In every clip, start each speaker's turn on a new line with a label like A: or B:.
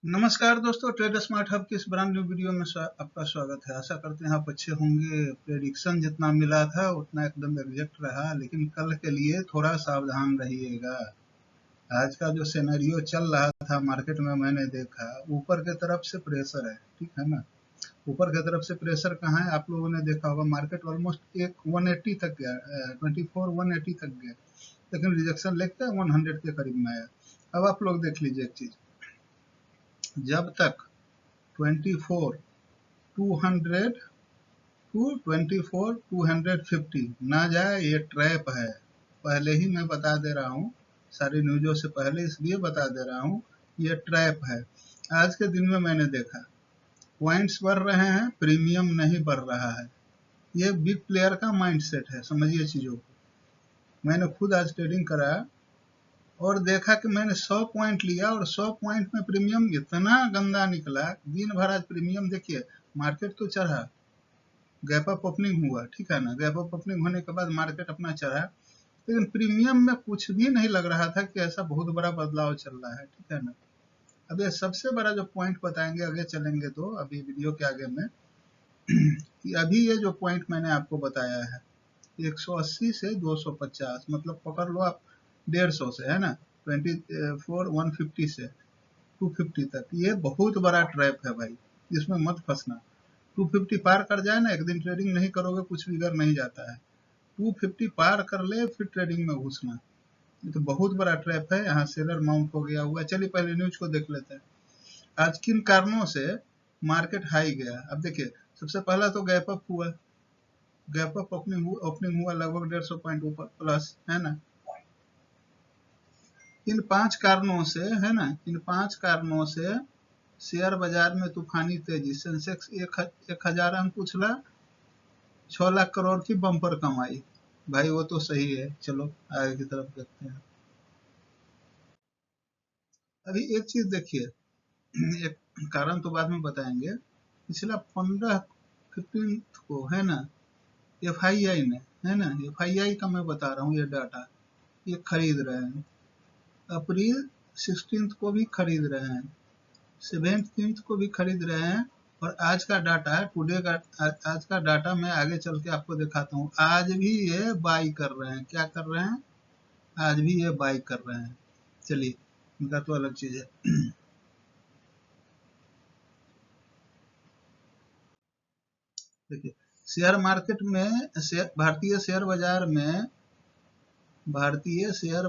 A: नमस्कार दोस्तों, trade smart hub की इस ब्रांड न्यू वीडियो में आपका स्वागत है। आशा करते हैं आप अच्छे होंगे। प्रेडिक्शन जितना मिला था उतना एकदम एग्जैक्ट रहा, लेकिन कल के लिए थोड़ा सावधान रहिएगा। आज का जो सिनेरियो चल रहा था मार्केट में, मैंने देखा ऊपर के तरफ से प्रेशर है, ठीक है ना। ऊपर की तरफ से प्रेशर कहाँ है, आप लोगों ने देखा होगा। मार्केट ऑलमोस्ट एक 180 तक गया, 180 तक गया, लेकिन रिजेक्शन लेकर 100 के करीब में आया। अब आप लोग देख लीजिए एक चीज, जब तक 24,200 टू 24,250 ना जाए, ये ट्रैप है। पहले ही मैं बता दे रहा हूँ, सारी न्यूज़ों से पहले इसलिए बता दे रहा हूँ, ये ट्रैप है। आज के दिन में मैंने देखा पॉइंट्स बढ़ रहे हैं, प्रीमियम नहीं बढ़ रहा है। ये बिग प्लेयर का माइंडसेट है, समझिए चीज़ों को। मैंने खुद आज ट्रेडिंग करा और देखा कि मैंने 100 पॉइंट लिया और 100 पॉइंट में प्रीमियम इतना गंदा निकला। दिन भर आज प्रीमियम देखिए, मार्केट तो चढ़ा, गैप अप ओपनिंग हुआ, ठीक है ना। गैप अप ओपनिंग होने के बाद मार्केट अपना चढ़ा, लेकिन प्रीमियम में कुछ भी नहीं लग रहा था कि ऐसा बहुत बड़ा बदलाव चल रहा है, ठीक है ना। अब ये सबसे बड़ा जो पॉइंट बताएंगे, आगे चलेंगे तो अभी वीडियो के आगे में कि अभी ये जो पॉइंट मैंने आपको बताया है 180 से 250, मतलब पकड़ लो आप 150 से, है ना, 150 से 250 तक, ये बहुत बड़ा ट्रैप है भाई, इसमें मत फंसना। 250 पार कर जाए ना, एक दिन ट्रेडिंग नहीं करोगे कुछ बिगड़ नहीं जाता है। 250 पार कर ले फिर ट्रेडिंग में घुसना, ये तो बहुत बड़ा ट्रैप है। यहाँ सेलर माउंट हो गया हुआ। चलिए पहले न्यूज को देख लेते हैं, आज किन कारणों से मार्केट हाई गया। अब देखिए, सबसे पहला तो गैप अप हुआ, गैप अप ओपनिंग हुआ लगभग 150 पॉइंट ऊपर प्लस, है ना। इन 5 कारणों से, है ना, इन 5 कारणों से शेयर बाजार में तूफानी तेजी। सेंसेक्स 1000 अंक उछला, 6 लाख करोड़ की बम्पर कमाई। भाई वो तो सही है, चलो आगे की तरफ देखते हैं। अभी एक चीज देखिए, एक कारण तो बाद में बताएंगे। पिछला 15 को, है ना, एफआईआई ने, है ना, एफआईआई का मैं बता रहा हूँ ये डाटा, ये खरीद रहे हैं। अप्रैल 16 को भी खरीद रहे हैं, 17 को भी खरीद रहे हैं। और आज का डाटा है, टुडे का आज का डाटा मैं आगे चल के आपको दिखाता हूँ। आज भी ये बाई कर रहे हैं, क्या कर रहे हैं, आज भी ये बाई कर रहे हैं। चलिए, इनका तो अलग चीज है। देखिए, शेयर मार्केट में, भारतीय शेयर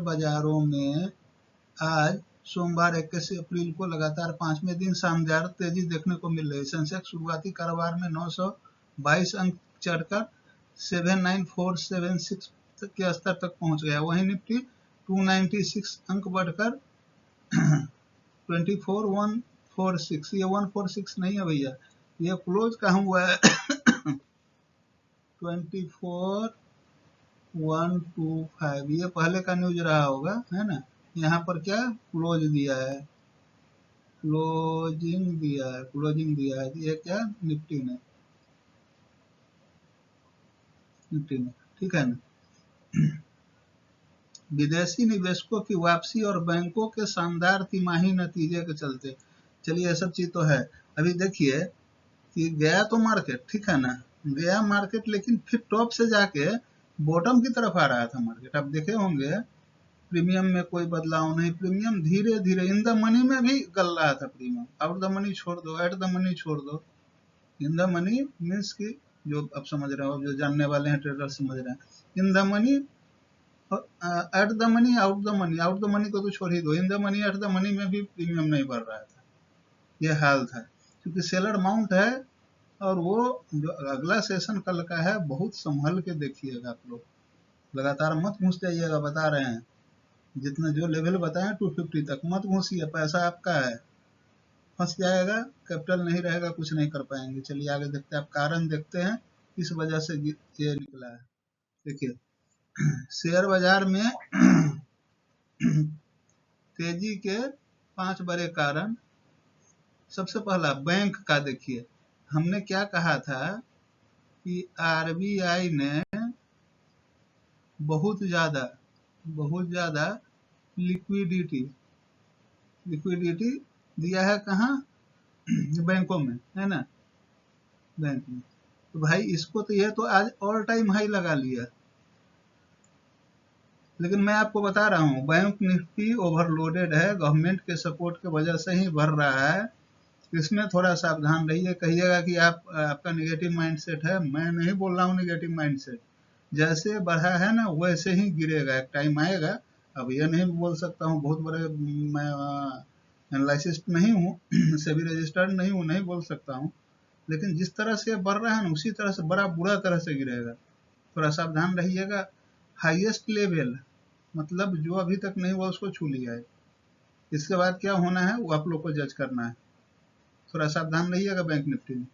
A: बाजारों में आज सोमवार 21 अप्रैल को लगातार 5वें दिन शानदार तेजी देखने को मिल रही है। सेंसेक्स शुरुआती कारोबार में 922 अंक चढ़कर 79476 के स्तर तक पहुंच गया। वहीं निफ्टी 296 अंक बढ़कर 24146, ये 146 नहीं है भैया, ये क्लोज कहाँ हुआ है 24125, ये पहले का न्यूज रहा होगा, है ना। यहाँ पर क्या क्लोज दिया है, क्लोजिंग दिया है, ये क्या निफ्टी ने, ठीक है ना। विदेशी निवेशकों की वापसी और बैंकों के शानदार तिमाही नतीजे के चलते, चलिए ये सब चीज तो है। अभी देखिए कि गया तो मार्केट, ठीक है ना, गया मार्केट, लेकिन फिर टॉप से जाके बॉटम की तरफ आ रहा था मार्केट। आप देखे होंगे प्रीमियम में कोई बदलाव नहीं, प्रीमियम धीरे धीरे इन द मनी में भी गल रहा था प्रीमियम। आउट द मनी छोड़ दो, एट द मनी छोड़ दो। इन द मनी मीन्स की, जो आप समझ रहे हो, जो जानने वाले हैं ट्रेडर समझ रहे हैं। In the money, at the money, out the money, out the money को तो छोड़ ही दो, in the money, at the money में भी प्रीमियम नहीं बढ़ रहा था। ये हाल था, क्योंकि सेलर माउंट है। और वो जो अगला सेशन कल का है, बहुत संभल के देखिएगा आप लोग, लगातार मत घुस जाइएगा, बता रहे हैं। जितने जो लेवल बताए 250 तक मत घुसिए, पैसा आपका है, फंस जाएगा, कैपिटल नहीं रहेगा, कुछ नहीं कर पाएंगे। चलिए आगे देखते हैं, आप कारण देखते हैं किस वजह से ये निकला है। देखिए, शेयर बाजार में तेजी के 5 बड़े कारण। सबसे पहला बैंक का देखिए, हमने क्या कहा था कि आरबीआई ने बहुत ज्यादा लिक्विडिटी लिक्विडिटी दिया है कहाँ? बैंकों में, है ना, बैंक में। तो भाई इसको तो, ये तो आज ऑल टाइम हाई लगा लिया। लेकिन मैं आपको बता रहा हूँ बैंक निफ्टी ओवरलोडेड है, गवर्नमेंट के सपोर्ट की वजह से ही बढ़ रहा है। इसमें थोड़ा सावधान रहिए। कहिएगा कि आपका नेगेटिव माइंडसेट है, मैं नहीं बोल रहा हूँ नेगेटिव माइंडसेट। जैसे बढ़ा है ना वैसे ही गिरेगा, एक टाइम आएगा। अब यह नहीं बोल सकता हूँ, बहुत बड़े मैं एनालिसिस्ट नहीं हूँ, सेबी रजिस्टर्ड नहीं हूँ, नहीं बोल सकता हूँ। लेकिन जिस तरह से बढ़ रहा है ना उसी तरह से बड़ा बुरा तरह से गिरेगा। थोड़ा सावधान रहिएगा। हाईएस्ट लेवल मतलब जो अभी तक नहीं हुआ उसको छू लिया है। इसके बाद क्या होना है वो आप लोग को जज करना है। थोड़ा सावधान रहिएगा बैंक निफ्टी में।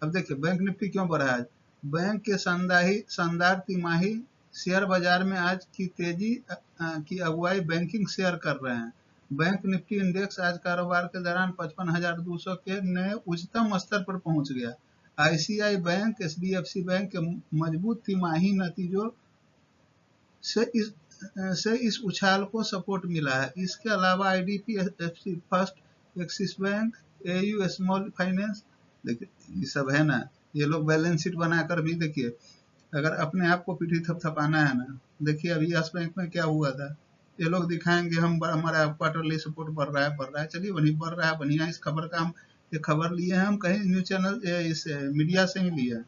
A: अब देखिए बैंक निफ्टी क्यों बढ़ा है। बैंक के शानदार तिमाही शेयर बाजार में आज की तेजी की अगुवाई बैंकिंग शेयर कर रहे हैं। बैंक निफ्टी इंडेक्स आज कारोबार के दौरान 55,200 के नए उच्चतम स्तर पर पहुंच गया। आईसीआई बैंक, एचडीएफसी बैंक के मजबूत तिमाही नतीजों से इस उछाल को सपोर्ट मिला है। इसके अलावा IDFC first, Axis bank, AU small finance, देखिए ये सब है ना, ये लोग बैलेंस शीट बनाकर भी देखिए, अगर अपने आप को पीठी थपथपाना है ना, देखिए अभी यस बैंक में क्या हुआ था। ये लोग दिखाएंगे हम हमारा क्वार्टरली सपोर्ट बढ़ रहा है, चलिए वही बढ़ रहा है, बढ़िया। इस खबर का हम ये खबर लिए हैं हम कहीं न्यूज चैनल इस मीडिया से ही लिए,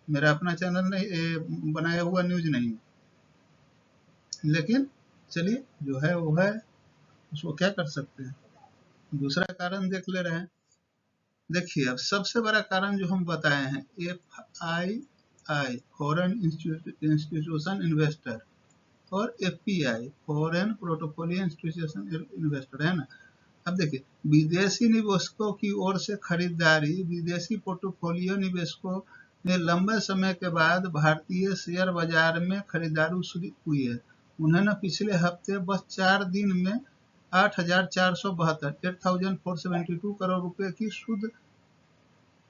A: मेरा अपना चैनल नहीं, बनाया हुआ न्यूज नहीं। लेकिन चलिए जो है वो है, उसको क्या कर सकते हैं। दूसरा कारण देख ले रहे हैं। देखिए अब सबसे बड़ा कारण जो हम बताए हैं, FII फॉरेन इंस्टीट्यूशन इन्वेस्टर और FPI foreign portfolio institution investor, है ना। अब देखिए विदेशी निवेशकों की ओर से खरीदारी, विदेशी पोर्टफोलियो निवेशकों ने लंबे समय के बाद भारतीय शेयर बाजार में खरीदारी शुरू हुई है। उन्होंने पिछले हफ्ते बस 4 दिन में 8,472 8,472 करोड़ रुपए की शुद्ध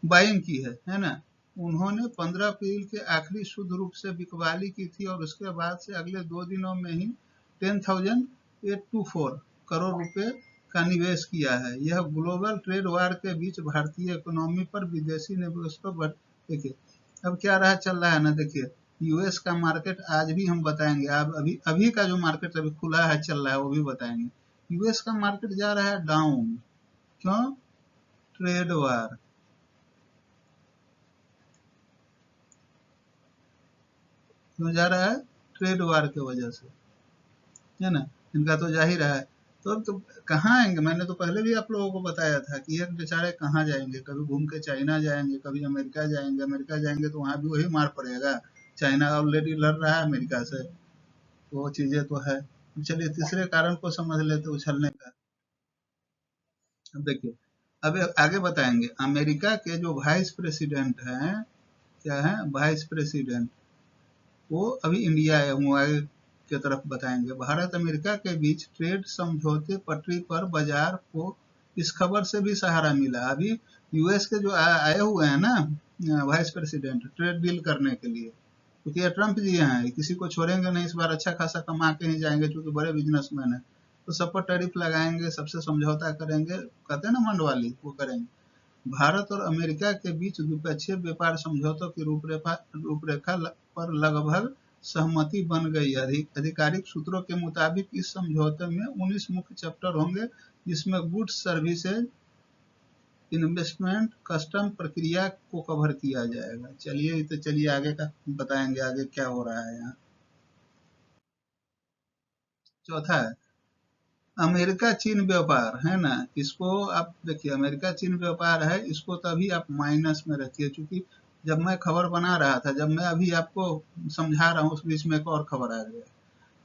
A: बाइंग की है ना। उन्होंने 15 अप्रैल के आखिरी शुद्ध रूप से बिकवाली की थी और उसके बाद से अगले 2 दिनों में ही 10,824 करोड़ रुपए का निवेश किया है। यह ग्लोबल ट्रेड वार के बीच भारतीय इकोनॉमी पर विदेशी निवेशकों पर, देखिए अब क्या रहा चल रहा है ना। देखिए यूएस का मार्केट आज भी हम बताएंगे, अब अभी अभी का जो मार्केट अभी खुला है चल रहा है वो भी बताएंगे। यूएस का मार्केट जा रहा है डाउन, क्यों? Trade war. क्यों जा रहा है? ट्रेड वार की वजह से, है ना। इनका तो जा ही रहा है। तो अब तो कहाँ आएंगे, मैंने तो पहले भी आप लोगों को बताया था कि ये बेचारे कहाँ जाएंगे, कभी घूम के चाइना जाएंगे, कभी अमेरिका जाएंगे। अमेरिका जाएंगे तो वहां भी वही मार पड़ेगा, चाइना ऑलरेडी लड़ रहा है अमेरिका से, तो वो चीजें तो है। चलिए तीसरे कारण को समझ लेते उछलने का। अब देखिए अब आगे बताएंगे। अमेरिका के जो वाइस प्रेसिडेंट हैं, क्या है वाइस प्रेसिडेंट, वो अभी इंडिया आए हुए, आगे की तरफ बताएंगे। भारत अमेरिका के बीच ट्रेड समझौते पटरी पर, बाजार को इस खबर से भी सहारा मिला। अभी यूएस के जो आए हुए हैं ना वाइस प्रेसिडेंट, ट्रेड डील करने के लिए, क्योंकि ये ट्रंप जी हैं, किसी को छोड़ेंगे नहीं, इस बार अच्छा खासा कमा के ही जाएंगे क्योंकि बड़े बिजनेसमैन हैं। तो सब पर टैरिफ लगाएंगे, सबसे समझौता करेंगे, कहते हैं ना मंडवाली, वो करेंगे। भारत और अमेरिका के बीच द्विपक्षीय व्यापार समझौतों की रूपरेखा पर लगभग सहमति बन गई। आधिकारिक सूत्रों के मुताबिक इस समझौते में 19 मुख्य चैप्टर होंगे, जिसमें गुड्स, सर्विसेज, इन्वेस्टमेंट, कस्टम प्रक्रिया को कवर किया जाएगा। चलिए तो चलिए आगे का बताएंगे, आगे क्या हो रहा है यहाँ। चौथा है अमेरिका चीन व्यापार, है ना। इसको आप देखिए, अमेरिका चीन व्यापार है, इसको तो अभी आप माइनस में रखिए, क्योंकि जब मैं खबर बना रहा था, जब मैं अभी आपको समझा रहा हूँ, उस बीच में एक और खबर आ गया।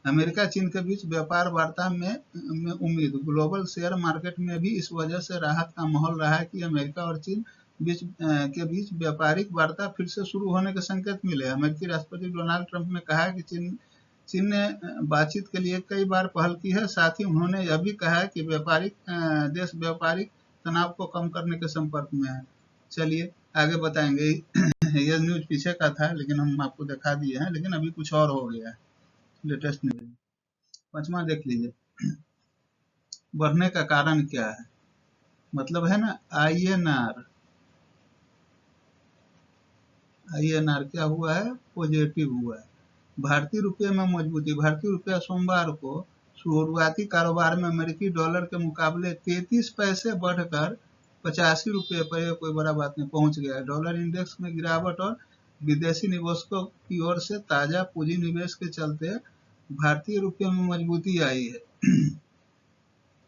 A: अमेरिका चीन के बीच व्यापार वार्ता में उम्मीद, ग्लोबल शेयर मार्केट में भी इस वजह से राहत का माहौल रहा है कि अमेरिका और चीन के बीच व्यापारिक वार्ता फिर से शुरू होने के संकेत मिले। अमेरिकी राष्ट्रपति डोनाल्ड ट्रंप ने कहा है कि चीन ने बातचीत के लिए कई बार पहल की है। साथ ही उन्होंने यह भी कहा है कि देश व्यापारिक तनाव को कम करने के संपर्क में है। चलिए आगे बताएंगे। यह न्यूज पीछे का था लेकिन हम आपको दिखा दिए हैं, लेकिन अभी कुछ और हो गया है, लेटेस्ट न्यूज। पांचवा देख लीजिए, बढ़ने का कारण क्या है। मतलब है ना INR, INR क्या हुआ है, पॉजिटिव हुआ है। भारतीय रुपये में मजबूती, भारतीय रुपया सोमवार को शुरुआती कारोबार में अमेरिकी डॉलर के मुकाबले 33 पैसे बढ़कर 85 रुपये पर, यह कोई बड़ा बात नहीं, पहुंच गया। डॉलर इंडेक्स में गिरावट और विदेशी निवेशकों की ओर से ताजा पूंजी निवेश के चलते भारतीय रुपये में मजबूती आई है।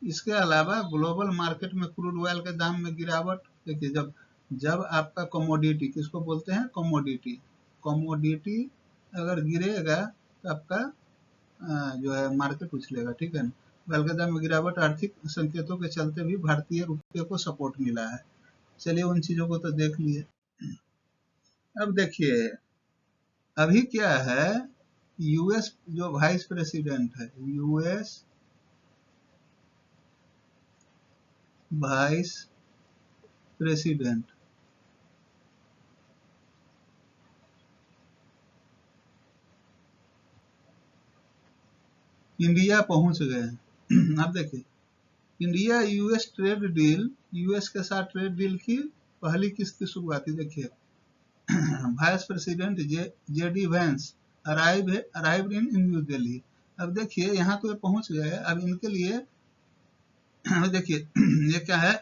A: इसके अलावा ग्लोबल मार्केट में क्रूड ऑयल के दाम में गिरावट, देखिए जब जब आपका कमोडिटी, किसको बोलते हैं, कमोडिटी, कमोडिटी अगर गिरेगा तो आपका जो है मार्केट उछलेगा, ठीक है ना। ऑयल के दाम में गिरावट, आर्थिक संकेतों के चलते भी भारतीय रुपये को सपोर्ट मिला है। चलिए उन चीजों को तो देख लिए। अब देखिए अभी क्या है, यूएस जो वाइस प्रेसिडेंट है, यूएस वाइस प्रेसिडेंट, इंडिया पहुंच गए। अब देखिए India US trade deal, US के साथ ट्रेड डील की पहली किस्त की शुरुआती, देखिए vice president JD Vance arrive in new Delhi. अब देखिए यहाँ तो ये पहुंच गए, अब इनके लिए देखिए ये क्या है,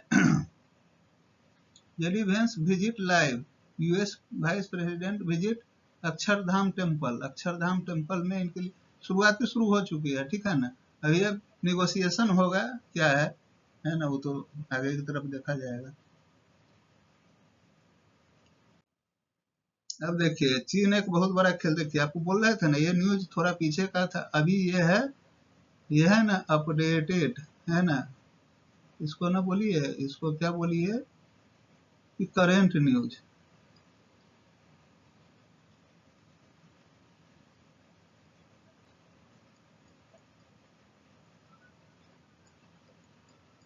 A: JD Vance visit live, US vice president visit Akshardham temple, Akshardham temple में इनके लिए शुरुआती शुरू हो चुकी है, ठीक है ना। अभी अब निगोशिएशन होगा, क्या है ना, वो तो आगे की तरफ देखा जाएगा। अब देखिए चीन एक बहुत बड़ा खेल, देखिए आपको बोल रहे थे ना, ये न्यूज थोड़ा पीछे का था, अभी ये है ना अपडेटेड, है ना, इसको ना बोलिए, इसको क्या बोलिए कि करेंट न्यूज,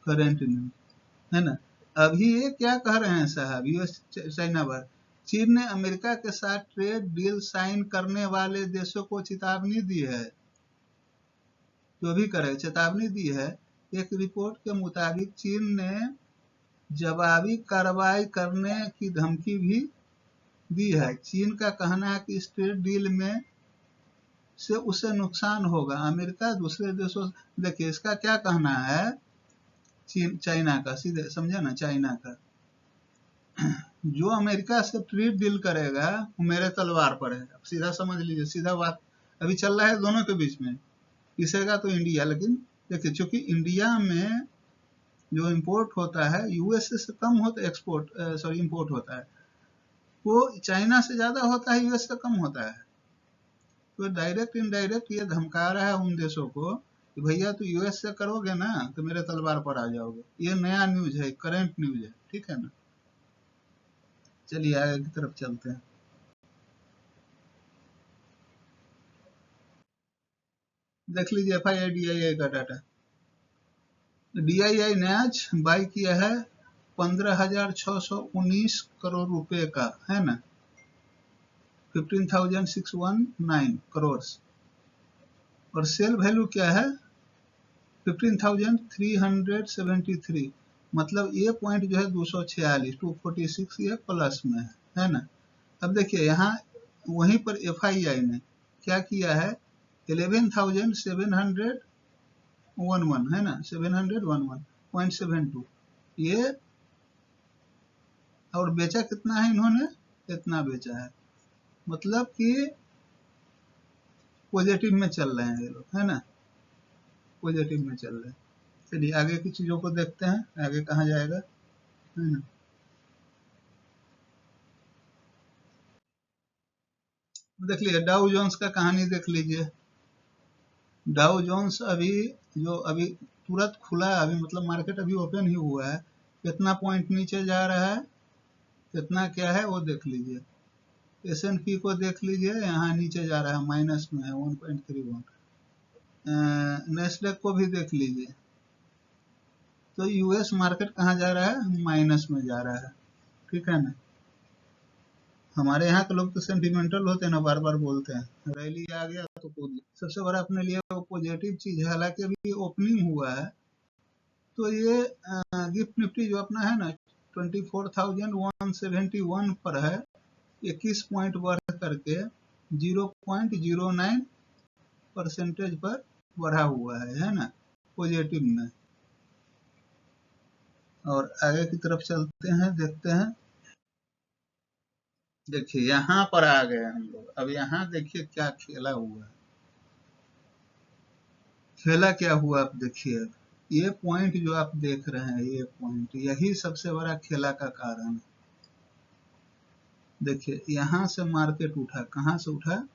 A: करेंट न्यूज, है ना। अभी ये क्या कह रहे हैं साहब, यूएस चाइना पर, चीन ने अमेरिका के साथ ट्रेड डील साइन करने वाले देशों को चेतावनी दी है, जो भी करे चेतावनी दी है। एक रिपोर्ट के मुताबिक चीन ने जवाबी कार्रवाई करने की धमकी भी दी है। चीन का कहना है कि इस ट्रेड डील में से उसे नुकसान होगा। अमेरिका दूसरे देशों, देखिए इसका क्या कहना है, चीन चाइना का, सीधे समझे ना, चाइना का, जो अमेरिका से ट्रेड डील करेगा वो मेरे तलवार पर है। सीधा समझ लीजिए, सीधा बात अभी चल रहा है दोनों के बीच में, पिसेगा तो इंडिया। लेकिन देखिए चूंकि इंडिया में जो इंपोर्ट होता है यूएस से कम होता है, एक्सपोर्ट सॉरी इंपोर्ट होता है, वो चाइना से ज्यादा होता है, यूएस से कम होता है। तो डायरेक्ट इनडायरेक्ट ये धमका रहा है उन देशों को कि भैया तो यूएस से करोगे ना तो मेरे तलवार पर आ जाओगे। ये नया न्यूज है, करंट न्यूज है, ठीक है ना। चलिए आगे की तरफ चलते हैं। देख लीजिए FII DII का डाटा, DII ने आज बाई किया है 15,619 करोड़ रुपए का, है ना, 15,619 करोड़, और सेल वैल्यू क्या है 15,373, मतलब ये पॉइंट जो है 246 246 ये प्लस में है ना। अब देखिए यहाँ वहीं पर FII ने क्या किया है 11,711, है ना, 711.72 ये, और बेचा कितना है इन्होंने, इतना बेचा है, मतलब कि पॉजिटिव में चल रहे हैं ये लोग, है ना, पॉजिटिव में चल रहे हैं। चलिए आगे की चीजों को देखते हैं, आगे कहाँ जाएगा, है ना। देख लीजिए डाउ जोन्स का कहानी देख लीजिए। डाउ जोन्स अभी जो अभी तुरंत खुला है, अभी मतलब मार्केट अभी ओपन ही हुआ है, कितना पॉइंट नीचे जा रहा है, कितना क्या है वो देख लीजिए। S&P को देख लीजिए, यहाँ नीचे जा रहा है, माइनस में है 1.31। नेस्डेक को भी देख लीजिए, तो यूएस मार्केट कहाँ जा रहा है, माइनस में जा रहा है, ठीक है ना। हमारे यहाँ के लोग तो सेंटिमेंटल होते हैं ना, बार बार बोलते हैं रैली आ गया तो कूद, सबसे बड़ा अपने लिए वो पॉजिटिव चीज है। हालांकि अभी ओपनिंग हुआ है, तो ये गिफ्ट निफ्टी जो अपना है ना 24,171 पर है, 21 पॉइंट बढ़ करके 0.09% पर बढ़ा हुआ है ना, पॉजिटिव में। और आगे की तरफ चलते हैं, देखते हैं। देखिए यहाँ पर आ गए हम लोग। अब यहाँ देखिए क्या खेला हुआ है। खेला क्या हुआ आप देखिए। ये पॉइंट जो आप देख रहे हैं, ये पॉइंट, यही सबसे बड़ा खेला का कारण है। देखिए यहाँ से मार्केट उठा, कहाँ से उठा,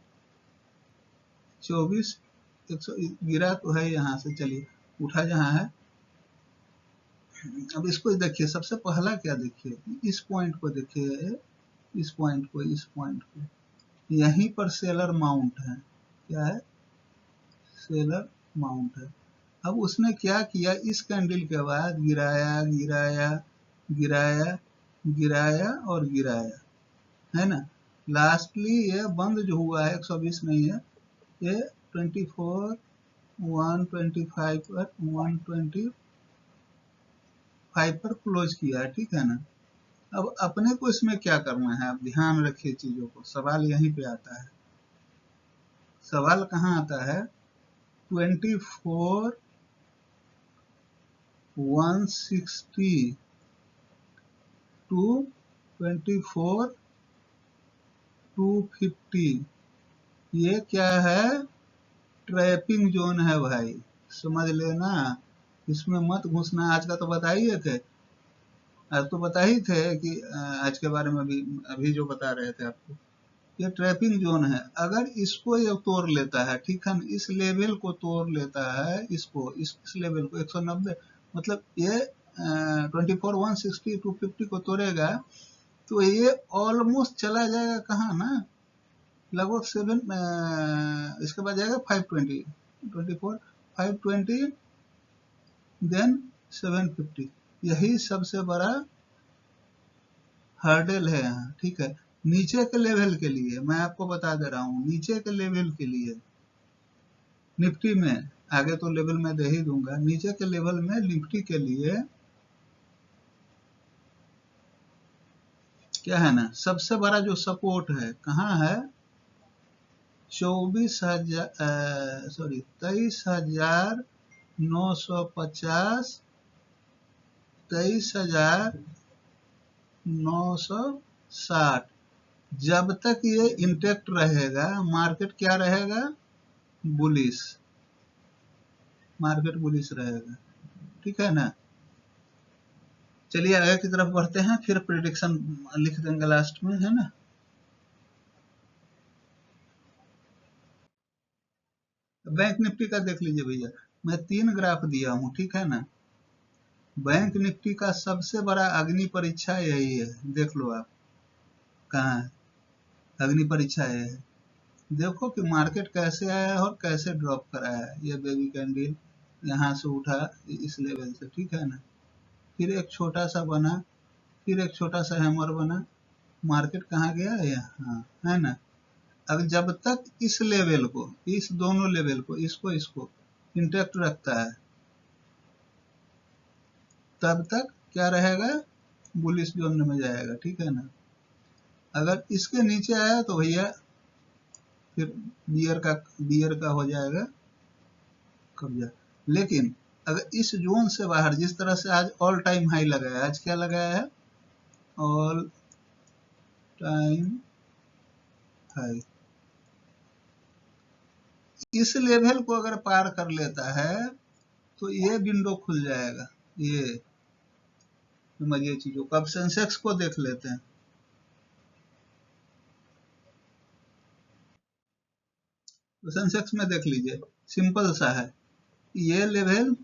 A: 24,100 गिरा तो है यहाँ से, चलिए उठा जहाँ है। अब इसको देखिए, सबसे पहला क्या देखिए, इस पॉइंट को देखिए, इस पॉइंट को, इस पॉइंट को, यहीं पर सेलर माउंट है। क्या है? सेलर माउंट है। अब उसने क्या किया, इस कैंडल के बाद गिराया गिराया गिराया गिराया और गिराया, है ना। लास्टली ये बंद जो हुआ है 120 नहीं है, ये 24 125 पर 125 पर क्लोज किया है, ठीक है ना। अब अपने को इसमें क्या करना है, आप ध्यान रखिए चीजों को। सवाल यहीं पे आता है। सवाल कहाँ आता है, 24 160 टू 24 250, ये क्या है, ट्रैपिंग जोन है भाई, समझ लेना। इसमें मत घुसना। आज का तो बता ही थे, आज तो बता ही थे कि आज के बारे में भी अभी जो बता रहे थे आपको, ये ट्रैपिंग जोन है। अगर इसको ये तोड़ लेता है, ठीक है ना, इस लेवल को तोड़ लेता है, इसको, इस लेवल को 190, मतलब ये 24 160 250 को तोड़ेगा, तो ये ऑलमोस्ट चला जाएगा कहाँ ना, लगभग 7, इसके बाद जाएगा 520, 24 520, देन 750। यही सबसे बड़ा हर्डल है यहाँ, ठीक है। नीचे के लेवल के लिए मैं आपको बता दे रहा हूँ, नीचे के लेवल के लिए निफ्टी में, आगे तो लेवल मैं दे ही दूंगा, नीचे के लेवल में निफ्टी के लिए क्या है ना, सबसे बड़ा जो सपोर्ट है कहाँ है, 23,950, 23,960। जब तक ये इंटेक्ट रहेगा, मार्केट क्या रहेगा, बुलिश, मार्केट बुलिश रहेगा, ठीक है ना। चलिए आगे की तरफ बढ़ते हैं, फिर प्रिडिक्शन लिख देंगे लास्ट में, है ना। बैंक निफ्टी का देख लीजिए भैया, मैं 3 ग्राफ दिया हूं, ठीक है ना। बैंक निफ्टी का सबसे बड़ा अग्नि परीक्षा यही है, देख लो आप कहाँ है, अग्नि परीक्षा ये है। देखो कि मार्केट कैसे आया है और कैसे ड्रॉप कराया है। ये बेबी कैंडल यहाँ से उठा इस लेवल से, ठीक है ना, फिर एक छोटा सा बना, फिर एक छोटा सा हैमर बना, मार्केट कहाँ गया, यहाँ, है ना। अब जब तक इस लेवल को, इस दोनों लेवल को, इसको इसको इंटैक्ट रखता है, तब तक क्या रहेगा, बुलिश जोन में जाएगा, ठीक है ना। अगर इसके नीचे आया तो भैया फिर बियर का हो जाएगा कब्जा। लेकिन अगर इस जोन से बाहर, जिस तरह से आज ऑल टाइम हाई लगाया, आज क्या लगाया है, ऑल टाइम हाई, इस लेवल को अगर पार कर लेता है तो ये विंडो खुल जाएगा। ये समझिए चीजों को। अब सेंसेक्स को देख लेते हैं। तो सेंसेक्स में देख लीजिए, सिंपल सा है, ये लेवल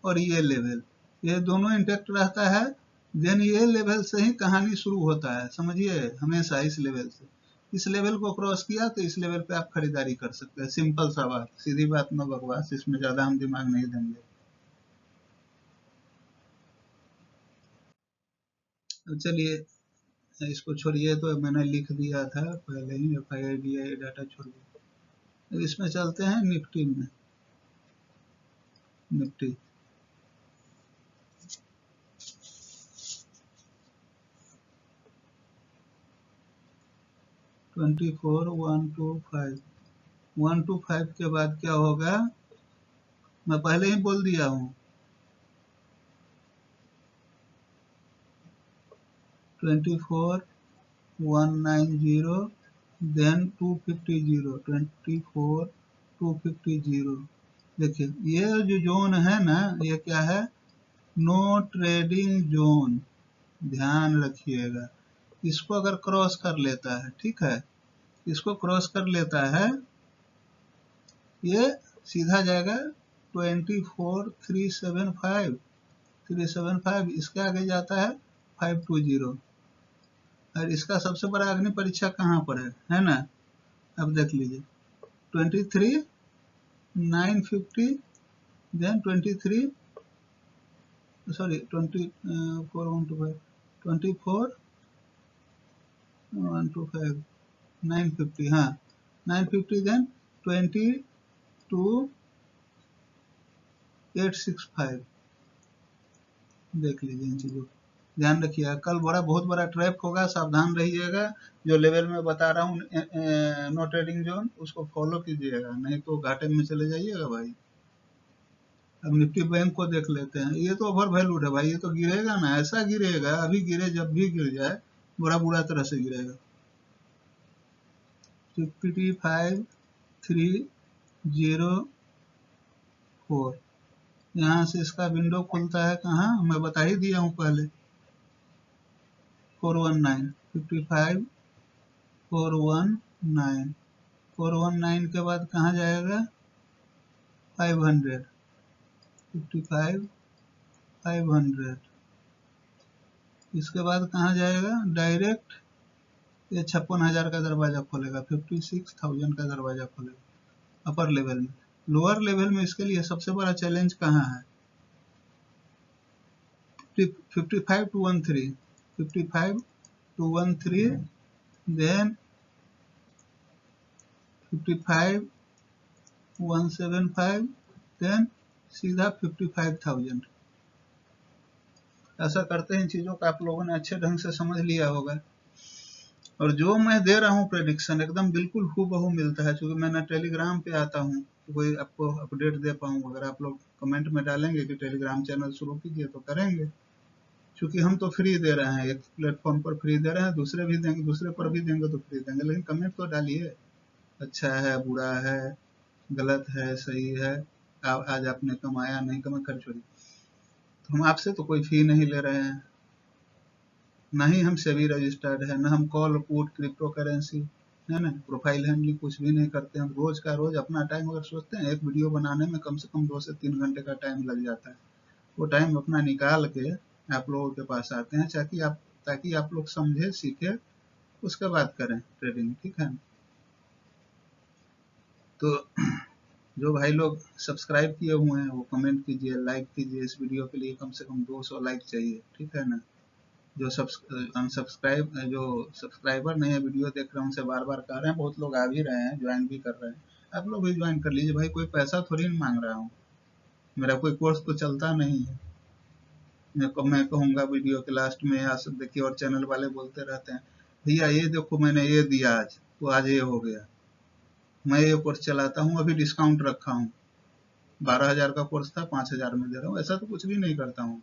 A: और ये लेवल, ये दोनों इंटेक्ट रहता है, देन ये लेवल से ही कहानी शुरू होता है, समझिए, हमेशा इस लेवल से। इस लेवल को क्रॉस किया तो इस लेवल पे आप खरीदारी कर सकते हैं। सिंपल सा बात, सीधी बात, नो बकवास, इसमें ज्यादा हम दिमाग नहीं देंगे। तो चलिए इसको छोड़िए, तो मैंने लिख दिया था पहले ही, FIDI डाटा छोड़िए। इसमें चलते हैं निफ्टी में। निफ्टी 24,125 125 के बाद क्या होगा, मैं पहले ही बोल दिया हूँ, 24,190 देन 250 24,250। देखिए ये जो जोन है ना, ये क्या है, नो ट्रेडिंग जोन, ध्यान रखिएगा। इसको अगर क्रॉस कर लेता है, ठीक है, इसको क्रॉस कर लेता है, ये सीधा जाएगा 24,375 इसके आगे जाता है 520। और इसका सबसे बड़ा अग्नि परीक्षा कहाँ पर है ना, अब देख लीजिए 23,950 देन 24,125 950, हाँ 950 देन 22,865। देख लीजिए इन चीजों को, ध्यान रखिएगा। कल बहुत बड़ा ट्रैप होगा, सावधान रहिएगा। जो लेवल में बता रहा हूँ नो ट्रेडिंग जोन, उसको फॉलो कीजिएगा, नहीं तो घाटे में चले जाइएगा भाई। अब निफ्टी बैंक को देख लेते हैं, ये तो ओवर वैल्यूड है भाई, ये तो गिरेगा ना, ऐसा गिरेगा, अभी गिरे जब भी गिर जाए बुरा तरह से गिरेगा। 55,304 यहाँ से इसका विंडो खुलता है कहाँ, मैं बता ही दिया हूँ पहले, 419 55 419 419 के बाद कहाँ जाएगा, 500 55 500। इसके बाद कहाँ जाएगा, डायरेक्ट ये 56,000 का दरवाजा खोलेगा, 56,000 का दरवाजा खोलेगा अपर लेवल में। लोअर लेवल में इसके लिए सबसे बड़ा चैलेंज कहाँ है, 55,213 55,213 देन 55,175 देन सीधा 55,000। ऐसा करते हैं, इन चीजों का आप लोगों ने अच्छे ढंग से समझ लिया होगा। और जो मैं दे रहा हूँ प्रेडिक्शन एकदम बिल्कुल हूबहू मिलता है, क्योंकि मैं टेलीग्राम पे आता हूँ तो कोई आपको अपडेट दे पाऊँ। अगर आप लोग कमेंट में डालेंगे कि टेलीग्राम चैनल शुरू कीजिए तो करेंगे, क्योंकि हम तो फ्री दे रहे हैं, एक प्लेटफॉर्म पर फ्री दे रहे हैं, दूसरे भी देंगे, दूसरे पर भी देंगे तो फ्री देंगे, लेकिन कमेंट तो डालिए, अच्छा है, बुरा है, गलत है, सही है, आज आपने कमाया, नहीं कमाया, खर्च हो। तो हम आपसे तो कोई फी नहीं ले रहे हैं, ना ही हम सेबी रजिस्टर्ड है, ना हम कॉल पुट क्रिप्टो करेंसी है ना, प्रोफाइल हैंडलिंग कुछ भी नहीं करते हैं। रोज का रोज अपना टाइम अगर सोचते हैं, एक वीडियो बनाने में कम से कम 2 से 3 घंटे का टाइम लग जाता है, वो टाइम अपना निकाल के आप लोगों के पास आते हैं, ताकि आप लोग समझे, सीखे, उसके बाद करें ट्रेडिंग, ठीक है। तो जो भाई लोग सब्सक्राइब किए हुए हैं वो कमेंट कीजिए, लाइक कीजिए, इस वीडियो के लिए कम से कम 200 लाइक चाहिए, ठीक है ना। जो सब्सक्राइबर नहीं है, वीडियो देख रहे हैं, उनसे बार बार कह रहे हैं, बहुत लोग आ भी रहे हैं, ज्वाइन भी कर रहे हैं, आप लोग भी ज्वाइन कर लीजिए भाई, कोई पैसा थोड़ी मांग रहा हूँ, मेरा कोई कोर्स तो चलता नहीं है। मैं कहूँगा वीडियो के लास्ट में, या सब देखिए, और चैनल वाले बोलते रहते हैं भैया ये देखो मैंने ये दिया आज, तो आज ये हो गया। मैं ये कोर्स चलाता हूँ, अभी डिस्काउंट रखा हूँ, 12,000 का कोर्स था 5,000 में दे रहा हूँ, ऐसा तो कुछ भी नहीं करता हूँ,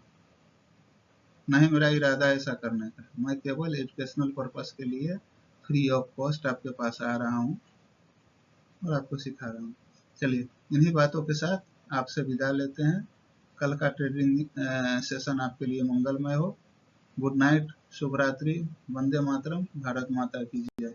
A: नहीं मेरा इरादा ऐसा करने का। मैं केवल एजुकेशनल पर्पस के लिए फ्री ऑफ कॉस्ट आपके पास आ रहा हूँ और आपको सिखा रहा हूँ। चलिए, इन्हीं बातों के साथ आपसे विदा लेते हैं। कल का ट्रेडिंग सेशन आपके लिए मंगलमय हो। गुड नाइट, शुभ रात्रि, वंदे मातरम, भारत माता की जय।